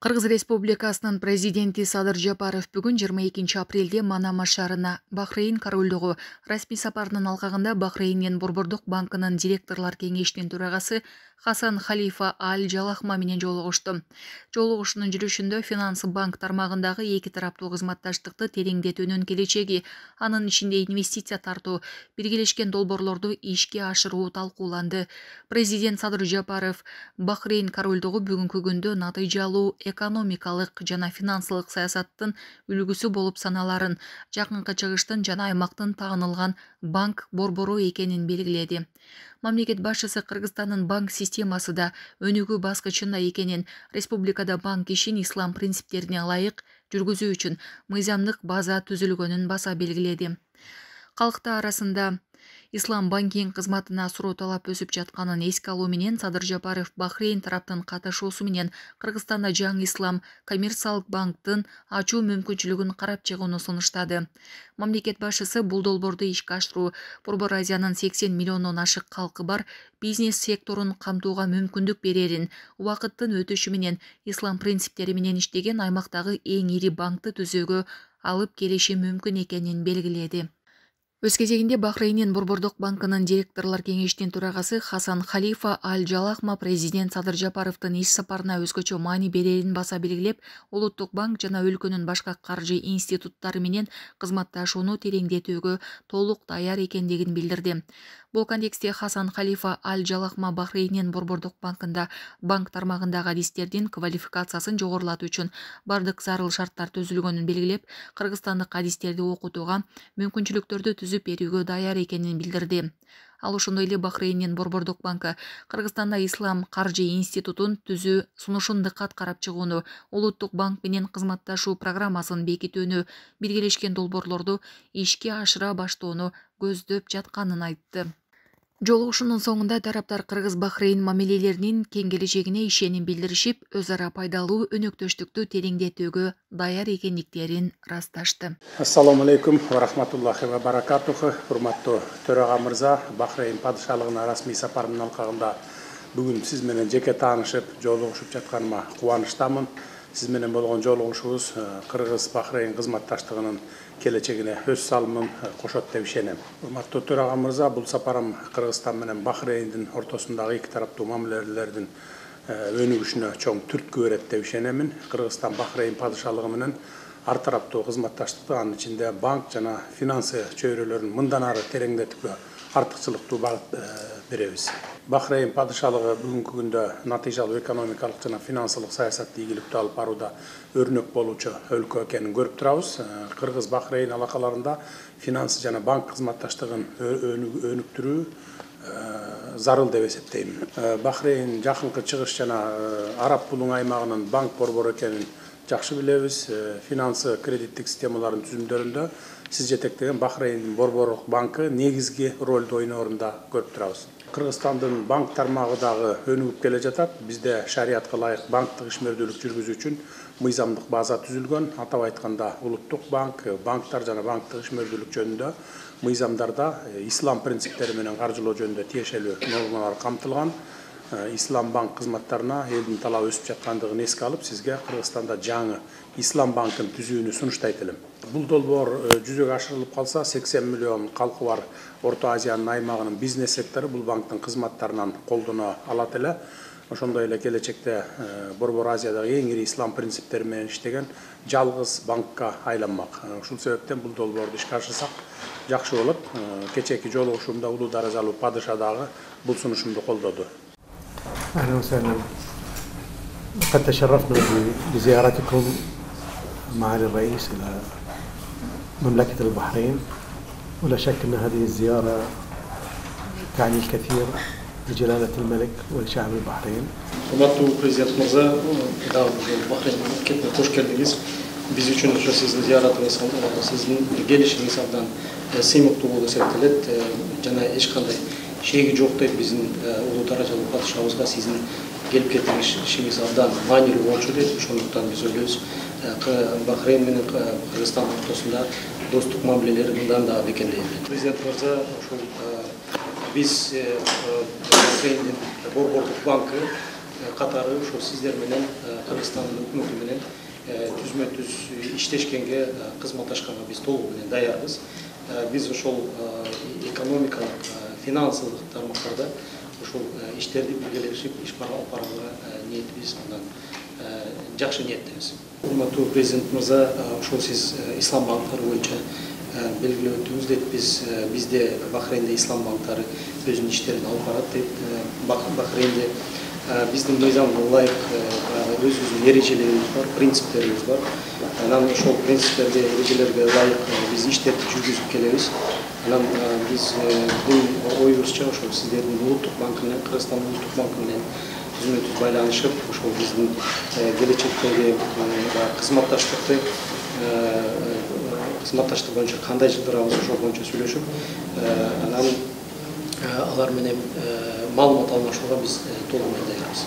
Кыргыз Республикасынын президенти Садыр Жапаров бүгүн 22 апрелде Манама шаарына Бахрейн корольдугу расмий сапарынын алкагында Бахрейндин Борбордук банкынын директорлор кеңешинин төрагасы Хасан Халифа Аль-Жалахма менен жолугушту. Жолугушуунун жүрүшүндө финансы банк тармагындагы эки тараптуу кызматташтыкты тереңдетүүнүн келечеги, анын ичинде инвестиция тартуу, биргелешкен долбоорлорду ишке ашыруу талкууланды. Президент Садыр Жапаров Бахрейн корольдугу бүгүнкү күндө натыйжалуу экономикалык жана финансылык саясаттын үлгүсү болуп саналарын, жакынкы чыгыштын жана аймактын таанылган банк борбору экенин белгиледи. Мамлекет башчысы Кыргызстандын банк системасы да өнүгүү баскычында экенин, республикада банк ишин ислам принциптерине ылайык жүргүзүү үчүн мыйзамдык база түзүлгөнүн баса белгиледи. Калкта арасында ислам банкинг кызматына суроо талап өсүп жатканын эске алуу менен Садыр Жапаров Бахрейн тараптын катышуусу менен Кыргызстанда жаңы ислам коммерциялык банктын ачуу мүмкүнчүлүгүн карап чыгууну сунуштады. Мамлекет башчысы бул долбоорду ишке ашыруу Борбор Азиянын 80 миллиондон ашык калкы бар бизнес секторун камтууга мүмкүндүк берерин, убакыттын өтүшү менен ислам принциптери менен иштеген аймактагы эң ири банкты түзүүгө алып келиши мүмкүн экенин белгиледи. Өз кезегинде Бахрейндин Борбордук банкынын директорлор кеңешинин төрагасы Хасан Халифа Аль-Жалахма президент Садыр Жапаровдун иш сапарына өзгөчө маани берерин баса белгилеп, Улуттук банк жана өлкөнүн башка каржы институттары менен кызматташууну тереңдетүүгө толук даяр экендигин билдирди. Бул контексте Хасан Халифа Аль-Жалахма Бахрейндин Борбордук банкында банк тармагындагы адистердин квалификациясын жогорулатуу үчүн бардык зарыл шарттар түзүлгөнүн белгилеп, кыргызстандык адистерди окутууга мүмкүнчүлүктөрдү түзүп берүүгө даяр экенин билдирди. Ал ошондой эле Бахрейндин Борбордук банкы Кыргызстанда ислам каржы институтун түзүү сунушун дыккат карап чыгууну, Улуттук банк менен кызматташуу программасын бекитүүнү, биргелешкен долбоорлорду ишке ашыра баштоону көздөп жатканын айтты. Жолугушуунун соңунда тараптар Кыргыз-Бахрейн мамилелеринин кең келечегине ишеним билдиришип, өз ара пайдалуу өнөктөштүктү тереңдетүүгө даяр экендиктерин ырасташты. Ассаламу алейкум ва рахматуллахи ва баракатуху. Урматтуу төрага мырза, Бахрейн падышалыгына расмий сапарымдын алкагында бүгүн сиз менен жеке таанышып, жолугушуп жатканыма кубанычтамын. Сиз менен болгон жолугушуубуз Кыргыз-Бахрейн кызматташтыгынын келечегине өз салымын кошот деп ишенем. Урматтуу төрага мырза, бул сапарым Кыргызстан менен Бахрейндин ортосундагы эки тараптуу мамилелердин өнүгүшүнө чоң түрткү берет деп ишенемин. Кыргызстан Бахрейн падышалыгы менен ар тараптуу кызматташтыкты, анын ичинде банк жана финансы чөйрөлөрүн мындан ары тереңдетүүгө артыкчылыктуу багыт беребиз. Бахрейн падышалыгы бүгүнкү күндө натыйжалуу экономикалык жана финансылык саясатты ийгиликтүү алып барууда өрнөк болуучу өлкө экенин көрүп турабыз. Кыргыз-Бахрейн алакаларында финансы жана банк кызматташтыгын өнүктүрүү зарыл деп эсептейм. Бахрейн жакынкы чыгыш жана Араб булуң аймагынын банк борбору экенин жакшы билебиз. Финансы кредиттик системалардын түзүмдөрүндө сиз жетектеген Бахрейн Борборлук банкы негизги ролду ойноорун да көрүп турабыз. Кыргызстандын банк тармагы дагы өнүгүп келе жатат. Бизде шариатка ылайык банктык ишмердүүлүк жүргүзүү үчүн мыйзамдык база түзүлгөн. Атап айтканда, Улуттук банк, банктар жана банктык ишмердүүлүк жөнүндө мыйзамдарда ислам принциптери менен каржылоо жөнүндө тиешелүү нормалар камтылган. Ислам банк кызматтарына элдин талабы өсүп жаткандыгын эске алып, сизге Кыргызстанда жаңы ислам банкын түзүүнү сунуштайт элем. Бул долбоор жүзөгө ашырылып калса, 80 миллион калкы бар Орто Азиянын аймагынын бизнес сектору бул банктын кызматтарынан колдоно алат эле. Ошондой эле келечекте Борбор Азиядагы эң ири ислам принциптери менен иштеген жалгыз банкка айланмак. Ушул себептен бул долбоорду ишке ашырсак жакшы болот. Кечээки жолугушуумда улуу даражалуу падыша дагы бул сунушумду колдоду. أهلا وسهلا. لقد تشرفنا بزيارتكم معالي الرئيس إلى مملكة البحرين، ولا شك أن هذه الزيارة تعني الكثير لجلالة الملك ولشعب البحرين. Урматтуу президент мырза, Бахрейн мамлекетине кош келдиңиз. Биз үчүн ошо сиздин зыяратыңыз, сиздин келишиңиз абдан сыймыктуу болуп эсептелет жана эч кандай шеги жок деп биздин улуу даражалуу падышабызга сиздин келип кетишиңиз абдан маанилүү болчу деп, ошондуктан биз ойлойбуз Бахрейн менен Кыргызстан ортосунда достук мамилелер мындан да бекемдей берет. Президент мырза, ушул Biz Bahreyn'in Borborluk Bankı Katarı ошол сиздер менен Кыргызстандын өкмөтү менен түзмө-түз иштешкенге, кызматташканга биз толугу менен даярбыз. Биз ошол экономикалык, финансылык тармактарда ошол иштерди биргелешип иш алып барууга ниетибиз, андан жакшы ниеттебиз. Урматтуу президент мырза, ошол сиз ислам банктары боюнча белгилеп өттүңүз дейт. Бизде Бахрейнде ислам банктары өзүнүн иштерин алып барат дейт. Бахрейнде биздин мыйзамга ылайык өзүбүздүн эрежелерибиз бар, принциптерибиз бар. Анан ошол принциптерге, эрежелерге ылайык биз иштерди жүргүзүп келебиз. Анан биздин оюбузча ошол сиздердин улуттук банк менен, Кыргызстандын улуттук банкы менен түзмө-түз байланышып, ошол биздин келечектеги кызматташтык боюнча кандай жылдырабыз, ошол боюнча сүйлөшүп, анан алар менен маалымат алмашууга биз толугу менен даярбыз.